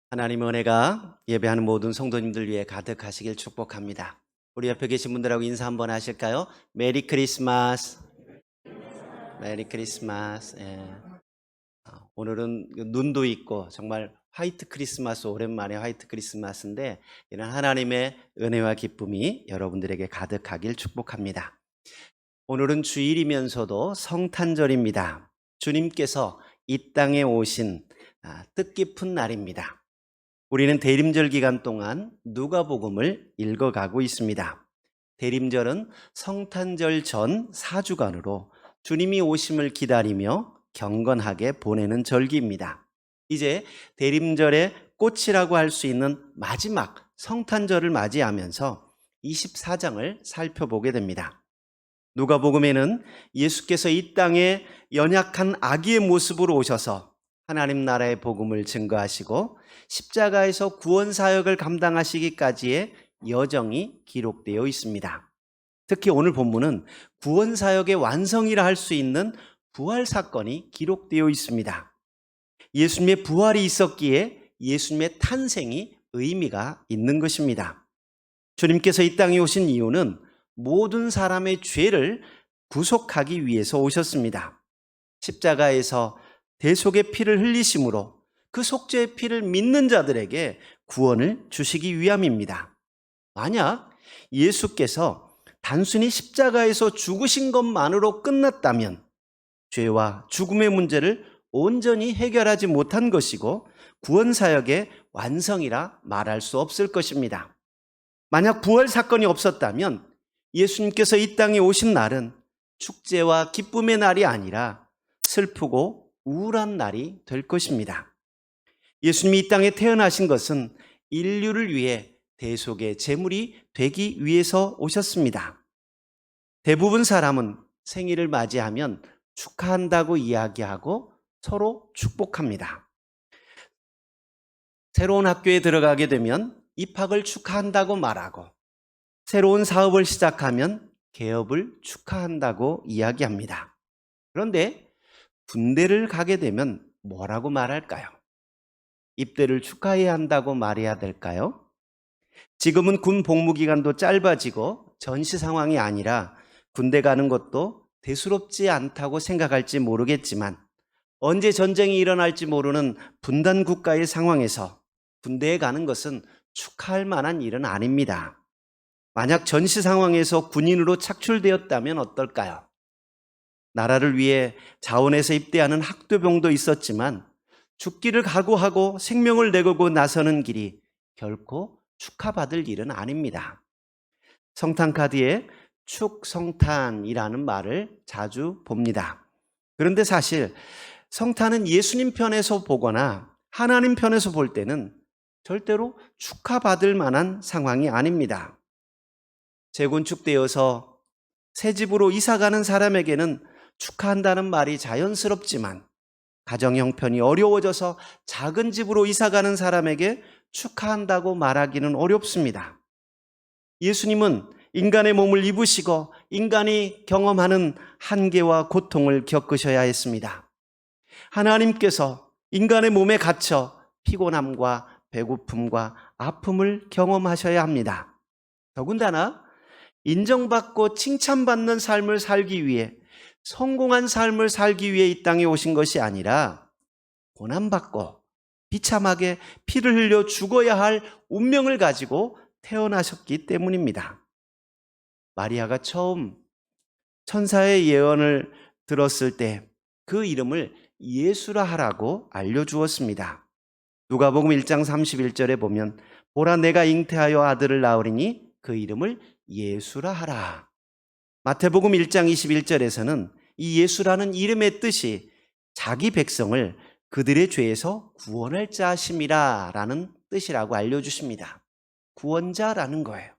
하나님의 은혜가 예배하는 모든 성도님들 위해 가득하시길 축복합니다. 우리 옆에 계신 분들하고 인사 한번 하실까요? 메리 크리스마스. 메리 크리스마스. 예. 오늘은 눈도 있고 정말 화이트 크리스마스, 오랜만에 화이트 크리스마스인데 이런 하나님의 은혜와 기쁨이 여러분들에게 가득하길 축복합니다. 오늘은 주일이면서도 성탄절입니다. 주님께서 이 땅에 오신 뜻깊은 날입니다. 우리는 대림절 기간 동안 누가복음을 읽어가고 있습니다. 대림절은 성탄절 전 4주간으로 주님이 오심을 기다리며 경건하게 보내는 절기입니다. 이제 대림절의 꽃이라고 할 수 있는 마지막 성탄절을 맞이하면서 24장을 살펴보게 됩니다. 누가복음에는 예수께서 이 땅에 연약한 아기의 모습으로 오셔서 하나님 나라의 복음을 증거하시고 십자가에서 구원 사역을 감당하시기까지의 여정이 기록되어 있습니다. 특히 오늘 본문은 구원 사역의 완성이라 할 수 있는 부활 사건이 기록되어 있습니다. 예수님의 부활이 있었기에 예수님의 탄생이 의미가 있는 것입니다. 주님께서 이 땅에 오신 이유는 모든 사람의 죄를 구속하기 위해서 오셨습니다. 십자가에서 대속의 피를 흘리심으로 그 속죄의 피를 믿는 자들에게 구원을 주시기 위함입니다. 만약 예수께서 단순히 십자가에서 죽으신 것만으로 끝났다면 죄와 죽음의 문제를 온전히 해결하지 못한 것이고 구원사역의 완성이라 말할 수 없을 것입니다. 만약 부활 사건이 없었다면 예수님께서 이 땅에 오신 날은 축제와 기쁨의 날이 아니라 슬프고 우울한 날이 될 것입니다. 예수님이 이 땅에 태어나신 것은 인류를 위해 대속의 제물이 되기 위해서 오셨습니다. 대부분 사람은 생일을 맞이하면 축하한다고 이야기하고 서로 축복합니다. 새로운 학교에 들어가게 되면 입학을 축하한다고 말하고 새로운 사업을 시작하면 개업을 축하한다고 이야기합니다. 그런데 군대를 가게 되면 뭐라고 말할까요? 입대를 축하해야 한다고 말해야 될까요? 지금은 군 복무 기간도 짧아지고 전시 상황이 아니라 군대 가는 것도 대수롭지 않다고 생각할지 모르겠지만 언제 전쟁이 일어날지 모르는 분단 국가의 상황에서 군대에 가는 것은 축하할 만한 일은 아닙니다. 만약 전시 상황에서 군인으로 착출되었다면 어떨까요? 나라를 위해 자원에서 입대하는 학도병도 있었지만 죽기를 각오하고 생명을 내걸고 나서는 길이 결코 축하받을 일은 아닙니다. 성탄카드에 축성탄이라는 말을 자주 봅니다. 그런데 사실 성탄은 예수님 편에서 보거나 하나님 편에서 볼 때는 절대로 축하받을 만한 상황이 아닙니다. 재건축되어서 새 집으로 이사가는 사람에게는 축하한다는 말이 자연스럽지만 가정 형편이 어려워져서 작은 집으로 이사가는 사람에게 축하한다고 말하기는 어렵습니다. 예수님은 인간의 몸을 입으시고 인간이 경험하는 한계와 고통을 겪으셔야 했습니다. 하나님께서 인간의 몸에 갇혀 피곤함과 배고픔과 아픔을 경험하셔야 합니다. 더군다나 인정받고 칭찬받는 삶을 살기 위해 성공한 삶을 살기 위해 이 땅에 오신 것이 아니라 고난받고 비참하게 피를 흘려 죽어야 할 운명을 가지고 태어나셨기 때문입니다. 마리아가 처음 천사의 예언을 들었을 때 그 이름을 예수라 하라고 알려주었습니다. 누가복음 1장 31절에 보면 보라 내가 잉태하여 아들을 낳으리니 그 이름을 예수라 하라. 마태복음 1장 21절에서는 이 예수라는 이름의 뜻이 자기 백성을 그들의 죄에서 구원할 자심이라 라는 뜻이라고 알려주십니다. 구원자라는 거예요.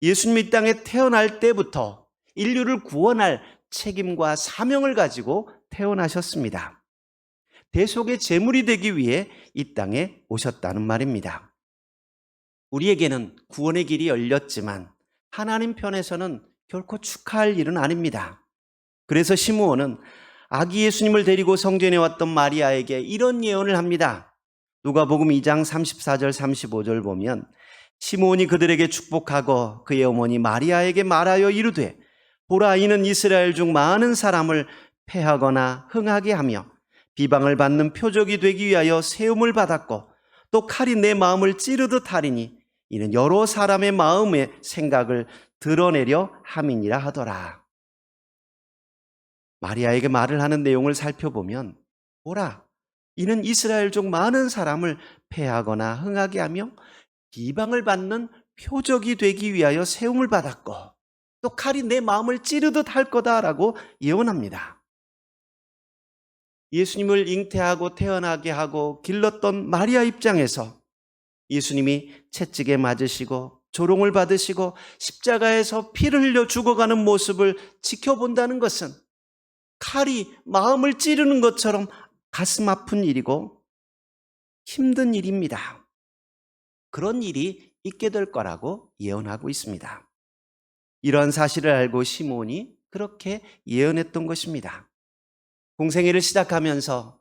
예수님이 이 땅에 태어날 때부터 인류를 구원할 책임과 사명을 가지고 태어나셨습니다. 대속의 제물이 되기 위해 이 땅에 오셨다는 말입니다. 우리에게는 구원의 길이 열렸지만 하나님 편에서는 결코 축하할 일은 아닙니다. 그래서 시므온은 아기 예수님을 데리고 성전에 왔던 마리아에게 이런 예언을 합니다. 누가복음 2장 34절 35절 보면 시몬이 그들에게 축복하고 그의 어머니 마리아에게 말하여 이르되 보라 이는 이스라엘 중 많은 사람을 패하거나 흥하게 하며 비방을 받는 표적이 되기 위하여 세움을 받았고 또 칼이 내 마음을 찌르듯 하리니 이는 여러 사람의 마음의 생각을 드러내려 함이니라 하더라. 마리아에게 말을 하는 내용을 살펴보면 보라 이는 이스라엘 중 많은 사람을 패하거나 흥하게 하며 비방을 받는 표적이 되기 위하여 세움을 받았고 또 칼이 내 마음을 찌르듯 할 거다라고 예언합니다. 예수님을 잉태하고 태어나게 하고 길렀던 마리아 입장에서 예수님이 채찍에 맞으시고 조롱을 받으시고 십자가에서 피를 흘려 죽어가는 모습을 지켜본다는 것은 칼이 마음을 찌르는 것처럼 가슴 아픈 일이고 힘든 일입니다. 그런 일이 있게 될 거라고 예언하고 있습니다. 이러한 사실을 알고 시몬이 그렇게 예언했던 것입니다. 공생애를 시작하면서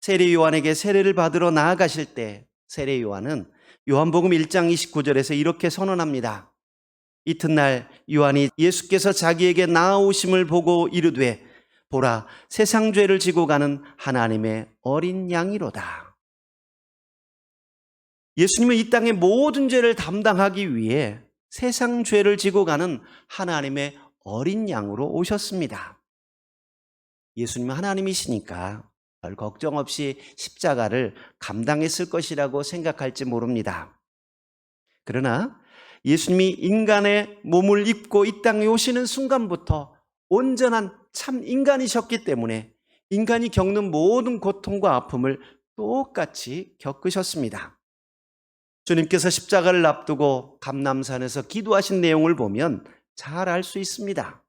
세례 요한에게 세례를 받으러 나아가실 때 세례 요한은 요한복음 1장 29절에서 이렇게 선언합니다. 이튿날 요한이 예수께서 자기에게 나아오심을 보고 이르되 보라 세상 죄를 지고 가는 하나님의 어린 양이로다. 예수님은 이 땅의 모든 죄를 담당하기 위해 세상 죄를 지고 가는 하나님의 어린 양으로 오셨습니다. 예수님은 하나님이시니까 별 걱정 없이 십자가를 감당했을 것이라고 생각할지 모릅니다. 그러나 예수님이 인간의 몸을 입고 이 땅에 오시는 순간부터 온전한 참 인간이셨기 때문에 인간이 겪는 모든 고통과 아픔을 똑같이 겪으셨습니다. 주님께서 십자가를 앞두고 감람산에서 기도하신 내용을 보면 잘 알 수 있습니다.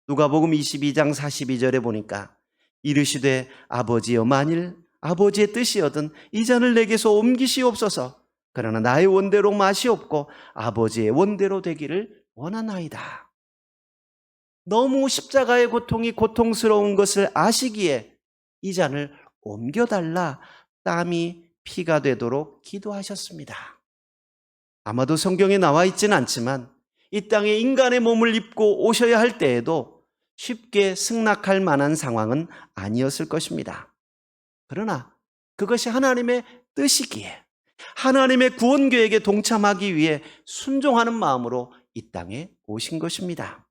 누가복음 22장 42절에 보니까 이르시되 아버지여 만일 아버지의 뜻이여든 이 잔을 내게서 옮기시옵소서. 그러나 나의 원대로 마시옵고 아버지의 원대로 되기를 원하나이다. 너무 십자가의 고통이 고통스러운 것을 아시기에 이 잔을 옮겨달라 땀이 피가 되도록 기도하셨습니다. 아마도 성경에 나와 있지는 않지만 이 땅에 인간의 몸을 입고 오셔야 할 때에도 쉽게 승낙할 만한 상황은 아니었을 것입니다. 그러나 그것이 하나님의 뜻이기에 하나님의 구원 계획에 동참하기 위해 순종하는 마음으로 이 땅에 오신 것입니다.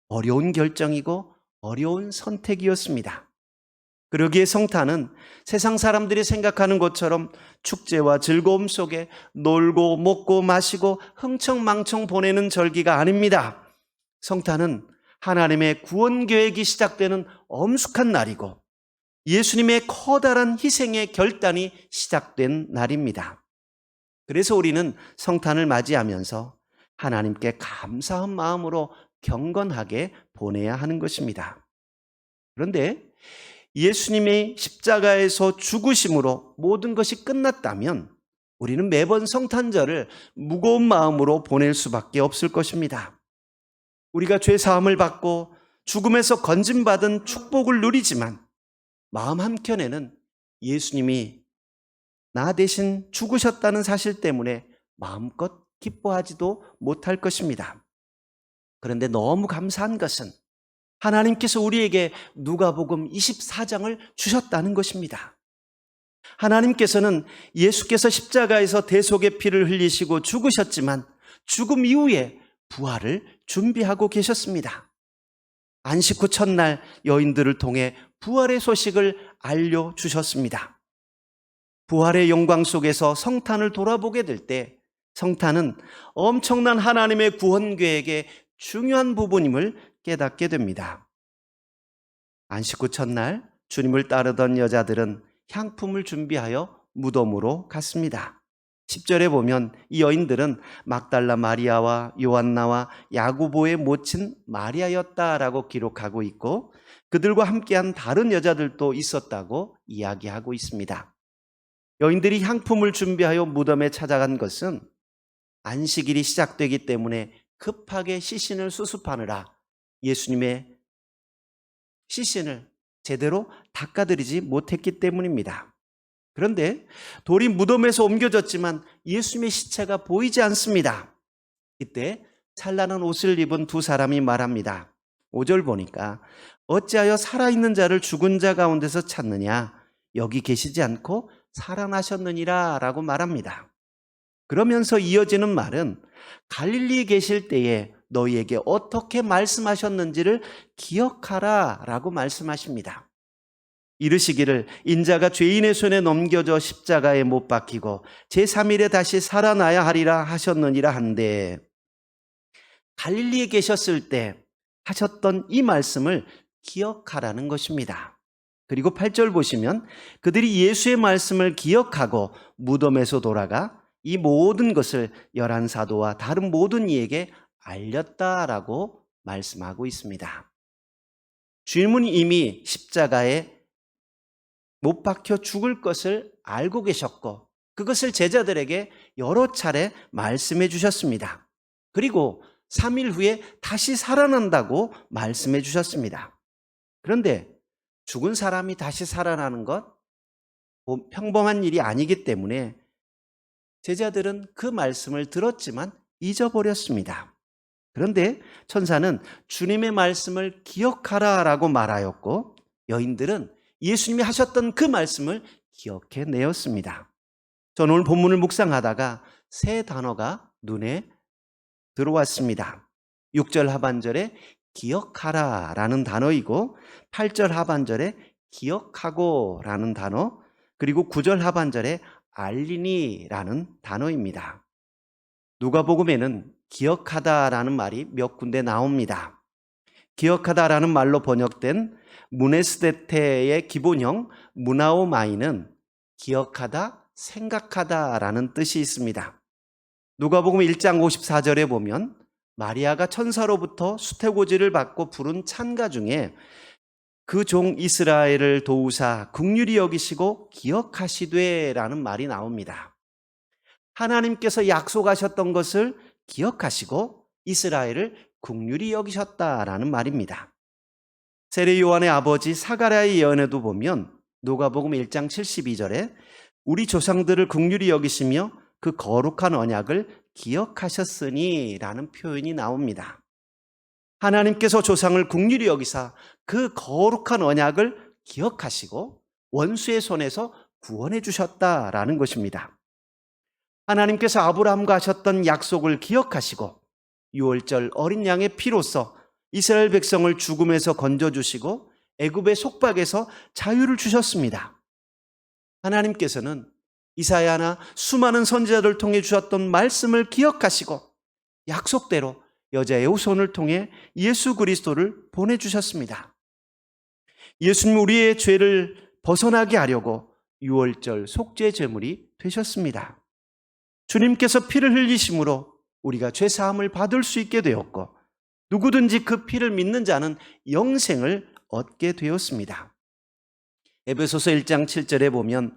어려운 결정이고 어려운 선택이었습니다. 그러기에 성탄은 세상 사람들이 생각하는 것처럼 축제와 즐거움 속에 놀고 먹고 마시고 흥청망청 보내는 절기가 아닙니다. 성탄은 하나님의 구원 계획이 시작되는 엄숙한 날이고 예수님의 커다란 희생의 결단이 시작된 날입니다. 그래서 우리는 성탄을 맞이하면서 하나님께 감사한 마음으로 경건하게 보내야 하는 것입니다. 그런데 예수님의 십자가에서 죽으심으로 모든 것이 끝났다면 우리는 매번 성탄절을 무거운 마음으로 보낼 수밖에 없을 것입니다. 우리가 죄 사함을 받고 죽음에서 건짐받은 축복을 누리지만 마음 한켠에는 예수님이 나 대신 죽으셨다는 사실 때문에 마음껏 기뻐하지도 못할 것입니다. 그런데 너무 감사한 것은 하나님께서 우리에게 누가복음 24장을 주셨다는 것입니다. 하나님께서는 예수께서 십자가에서 대속의 피를 흘리시고 죽으셨지만 죽음 이후에 부활을 준비하고 계셨습니다. 안식 후 첫날 여인들을 통해 부활의 소식을 알려주셨습니다. 부활의 영광 속에서 성탄을 돌아보게 될 때 성탄은 엄청난 하나님의 구원 계획의 중요한 부분임을 깨닫게 됩니다. 안식 후 첫날 주님을 따르던 여자들은 향품을 준비하여 무덤으로 갔습니다. 10절에 보면 이 여인들은 막달라 마리아와 요한나와 야고보의 모친 마리아였다라고 기록하고 있고 그들과 함께한 다른 여자들도 있었다고 이야기하고 있습니다. 여인들이 향품을 준비하여 무덤에 찾아간 것은 안식일이 시작되기 때문에 급하게 시신을 수습하느라 예수님의 시신을 제대로 닦아드리지 못했기 때문입니다. 그런데 돌이 무덤에서 옮겨졌지만 예수님의 시체가 보이지 않습니다. 이때 찬란한 옷을 입은 두 사람이 말합니다. 5절 보니까 어찌하여 살아있는 자를 죽은 자 가운데서 찾느냐? 여기 계시지 않고 살아나셨느니라 라고 말합니다. 그러면서 이어지는 말은 갈릴리에 계실 때에 너희에게 어떻게 말씀하셨는지를 기억하라 라고 말씀하십니다. 이르시기를 인자가 죄인의 손에 넘겨져 십자가에 못 박히고 제3일에 다시 살아나야 하리라 하셨느니라 한데, 갈릴리에 계셨을 때 하셨던 이 말씀을 기억하라는 것입니다. 그리고 8절 보시면 그들이 예수의 말씀을 기억하고 무덤에서 돌아가 이 모든 것을 11사도와 다른 모든 이에게 알렸다라고 말씀하고 있습니다. 주님은 이미 십자가에 못 박혀 죽을 것을 알고 계셨고 그것을 제자들에게 여러 차례 말씀해 주셨습니다. 그리고 3일 후에 다시 살아난다고 말씀해 주셨습니다. 그런데 죽은 사람이 다시 살아나는 것 평범한 일이 아니기 때문에 제자들은 그 말씀을 들었지만 잊어버렸습니다. 그런데 천사는 주님의 말씀을 기억하라라고 말하였고 여인들은 예수님이 하셨던 그 말씀을 기억해내었습니다. 저는 오늘 본문을 묵상하다가 세 단어가 눈에 들어왔습니다. 6절 하반절에 기억하라 라는 단어이고 8절 하반절에 기억하고 라는 단어, 그리고 9절 하반절에 알리니 라는 단어입니다. 누가복음에는 기억하다 라는 말이 몇 군데 나옵니다. 기억하다 라는 말로 번역된 무네스데테의 기본형 무나오마이는 기억하다, 생각하다 라는 뜻이 있습니다. 누가복음 1장 54절에 보면 마리아가 천사로부터 수태고지를 받고 부른 찬가 중에 그 종 이스라엘을 도우사 긍휼히 여기시고 기억하시되 라는 말이 나옵니다. 하나님께서 약속하셨던 것을 기억하시고 이스라엘을 긍휼히 여기셨다라는 말입니다. 세례 요한의 아버지 사가랴의 예언에도 보면 누가복음 1장 72절에 우리 조상들을 긍휼히 여기시며 그 거룩한 언약을 기억하셨으니 라는 표현이 나옵니다. 하나님께서 조상을 긍휼히 여기사 그 거룩한 언약을 기억하시고 원수의 손에서 구원해 주셨다라는 것입니다. 하나님께서 아브라함과 하셨던 약속을 기억하시고 유월절 어린 양의 피로써 이스라엘 백성을 죽음에서 건져주시고 애굽의 속박에서 자유를 주셨습니다. 하나님께서는 이사야나 수많은 선지자를 통해 주셨던 말씀을 기억하시고 약속대로 여자의 후손을 통해 예수 그리스도를 보내주셨습니다. 예수님 우리의 죄를 벗어나게 하려고 유월절 속죄 제물이 되셨습니다. 주님께서 피를 흘리심으로 우리가 죄사함을 받을 수 있게 되었고 누구든지 그 피를 믿는 자는 영생을 얻게 되었습니다. 에베소서 1장 7절에 보면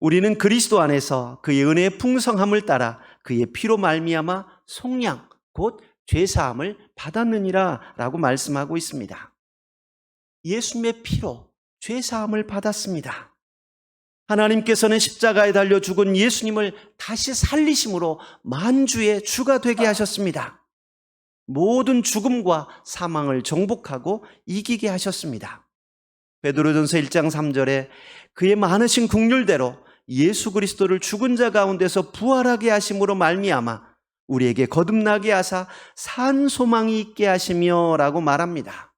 우리는 그리스도 안에서 그의 은혜의 풍성함을 따라 그의 피로 말미암아 속량 곧 죄사함을 받았느니라 라고 말씀하고 있습니다. 예수님의 피로 죄사함을 받았습니다. 하나님께서는 십자가에 달려 죽은 예수님을 다시 살리심으로 만주의 주가 되게 하셨습니다. 모든 죽음과 사망을 정복하고 이기게 하셨습니다. 베드로전서 1장 3절에 그의 많으신 긍휼대로 예수 그리스도를 죽은 자 가운데서 부활하게 하심으로 말미암아 우리에게 거듭나게 하사 산 소망이 있게 하시며 라고 말합니다.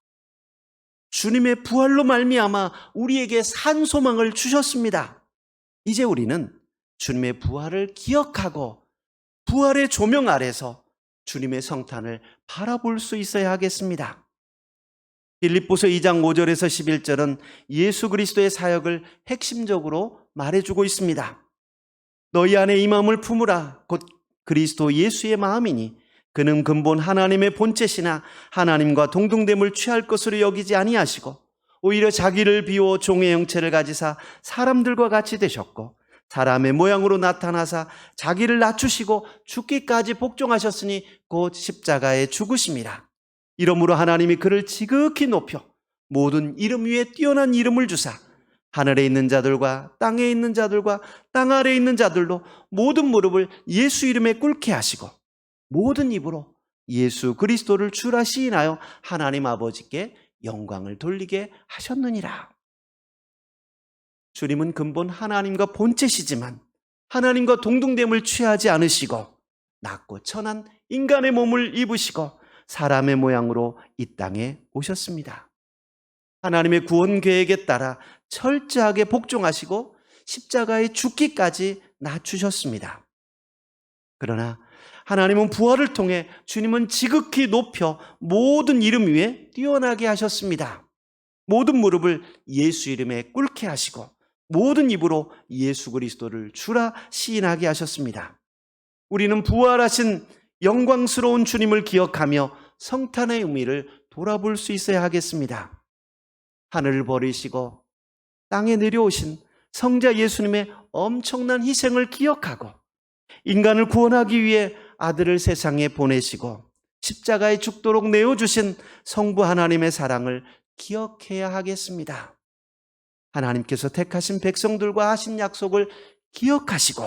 주님의 부활로 말미암아 우리에게 산 소망을 주셨습니다. 이제 우리는 주님의 부활을 기억하고 부활의 조명 아래서 주님의 성탄을 바라볼 수 있어야 하겠습니다. 빌립보서 2장 5절에서 11절은 예수 그리스도의 사역을 핵심적으로 말해주고 있습니다. 너희 안에 이 마음을 품으라 곧 그리스도 예수의 마음이니 그는 근본 하나님의 본체시나 하나님과 동등됨을 취할 것으로 여기지 아니하시고 오히려 자기를 비워 종의 형체를 가지사 사람들과 같이 되셨고 사람의 모양으로 나타나사 자기를 낮추시고 죽기까지 복종하셨으니 곧 십자가에 죽으심이라. 이러므로 하나님이 그를 지극히 높여 모든 이름 위에 뛰어난 이름을 주사 하늘에 있는 자들과 땅에 있는 자들과 땅 아래에 있는 자들도 모든 무릎을 예수 이름에 꿇게 하시고 모든 입으로 예수 그리스도를 주라 시인하여 하나님 아버지께 영광을 돌리게 하셨느니라. 주님은 근본 하나님과 본체시지만 하나님과 동등됨을 취하지 않으시고 낮고 천한 인간의 몸을 입으시고 사람의 모양으로 이 땅에 오셨습니다. 하나님의 구원 계획에 따라 철저하게 복종하시고 십자가에 죽기까지 낮추셨습니다. 그러나 하나님은 부활을 통해 주님은 지극히 높여 모든 이름 위에 뛰어나게 하셨습니다. 모든 무릎을 예수 이름에 꿇게 하시고 모든 입으로 예수 그리스도를 주라 시인하게 하셨습니다. 우리는 부활하신 영광스러운 주님을 기억하며 성탄의 의미를 돌아볼 수 있어야 하겠습니다. 하늘을 버리시고 땅에 내려오신 성자 예수님의 엄청난 희생을 기억하고 인간을 구원하기 위해 아들을 세상에 보내시고 십자가에 죽도록 내어주신 성부 하나님의 사랑을 기억해야 하겠습니다. 하나님께서 택하신 백성들과 하신 약속을 기억하시고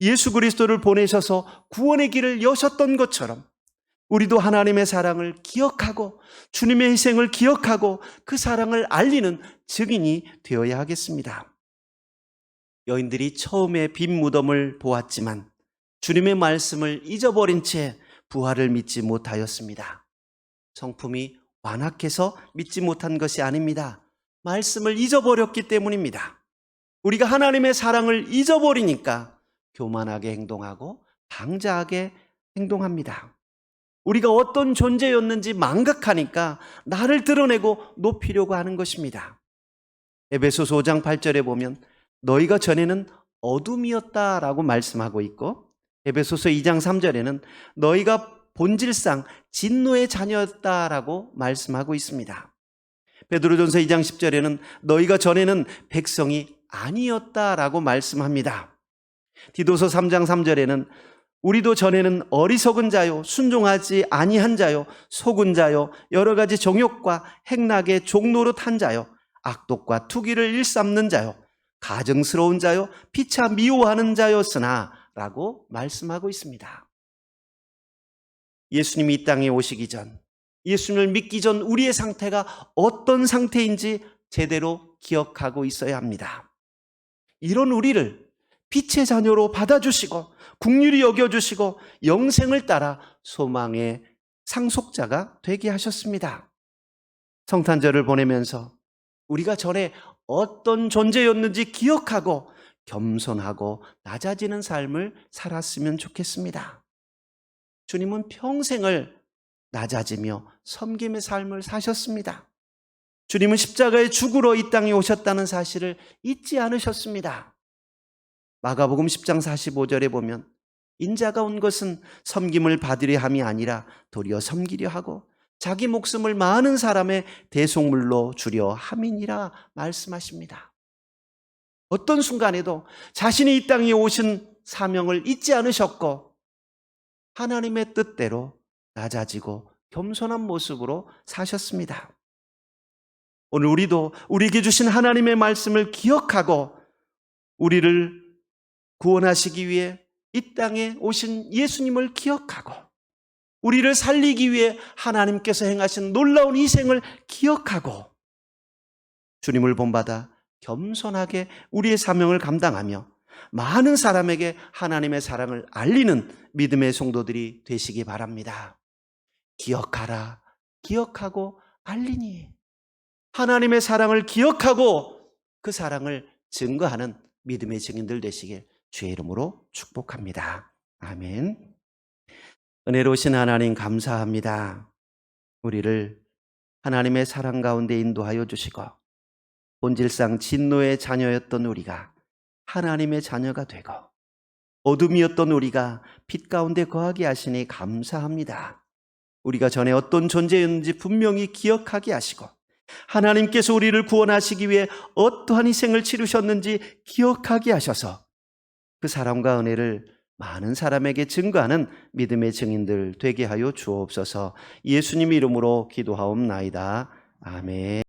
예수 그리스도를 보내셔서 구원의 길을 여셨던 것처럼 우리도 하나님의 사랑을 기억하고 주님의 희생을 기억하고 그 사랑을 알리는 증인이 되어야 하겠습니다. 여인들이 처음에 빈 무덤을 보았지만 주님의 말씀을 잊어버린 채 부활을 믿지 못하였습니다. 성품이 완악해서 믿지 못한 것이 아닙니다. 말씀을 잊어버렸기 때문입니다. 우리가 하나님의 사랑을 잊어버리니까 교만하게 행동하고 방자하게 행동합니다. 우리가 어떤 존재였는지 망각하니까 나를 드러내고 높이려고 하는 것입니다. 에베소서 5장 8절에 보면 너희가 전에는 어둠이었다라고 말씀하고 있고 에베소서 2장 3절에는 너희가 본질상 진노의 자녀였다라고 말씀하고 있습니다. 베드로전서 2장 10절에는 너희가 전에는 백성이 아니었다라고 말씀합니다. 디도서 3장 3절에는 우리도 전에는 어리석은 자요 순종하지 아니한 자요 속은 자요 여러 가지 정욕과 행락의 종노릇한 자요 악독과 투기를 일삼는 자요 가증스러운 자요 피차 미워하는 자였으나 라고 말씀하고 있습니다. 예수님이 이 땅에 오시기 전 예수님을 믿기 전 우리의 상태가 어떤 상태인지 제대로 기억하고 있어야 합니다. 이런 우리를 빛의 자녀로 받아주시고 긍휼히 여겨주시고 영생을 따라 소망의 상속자가 되게 하셨습니다. 성탄절을 보내면서 우리가 전에 어떤 존재였는지 기억하고 겸손하고 낮아지는 삶을 살았으면 좋겠습니다. 주님은 평생을 낮아지며 섬김의 삶을 사셨습니다. 주님은 십자가에 죽으러 이 땅에 오셨다는 사실을 잊지 않으셨습니다. 마가복음 10장 45절에 보면 인자가 온 것은 섬김을 받으려 함이 아니라 도리어 섬기려 하고 자기 목숨을 많은 사람의 대속물로 주려 함이니라 말씀하십니다. 어떤 순간에도 자신이 이 땅에 오신 사명을 잊지 않으셨고 하나님의 뜻대로 낮아지고 겸손한 모습으로 사셨습니다. 오늘 우리도 우리에게 주신 하나님의 말씀을 기억하고 우리를 구원하시기 위해 이 땅에 오신 예수님을 기억하고 우리를 살리기 위해 하나님께서 행하신 놀라운 희생을 기억하고 주님을 본받아 겸손하게 우리의 사명을 감당하며 많은 사람에게 하나님의 사랑을 알리는 믿음의 성도들이 되시기 바랍니다. 기억하라, 기억하고 알리니 하나님의 사랑을 기억하고 그 사랑을 증거하는 믿음의 증인들 되시길 주의 이름으로 축복합니다. 아멘. 은혜로우신 하나님 감사합니다. 우리를 하나님의 사랑 가운데 인도하여 주시고 본질상 진노의 자녀였던 우리가 하나님의 자녀가 되고 어둠이었던 우리가 빛 가운데 거하게 하시니 감사합니다. 우리가 전에 어떤 존재였는지 분명히 기억하게 하시고 하나님께서 우리를 구원하시기 위해 어떠한 희생을 치르셨는지 기억하게 하셔서 그 사랑과 은혜를 많은 사람에게 증거하는 믿음의 증인들 되게 하여 주옵소서. 예수님 이름으로 기도하옵나이다. 아멘.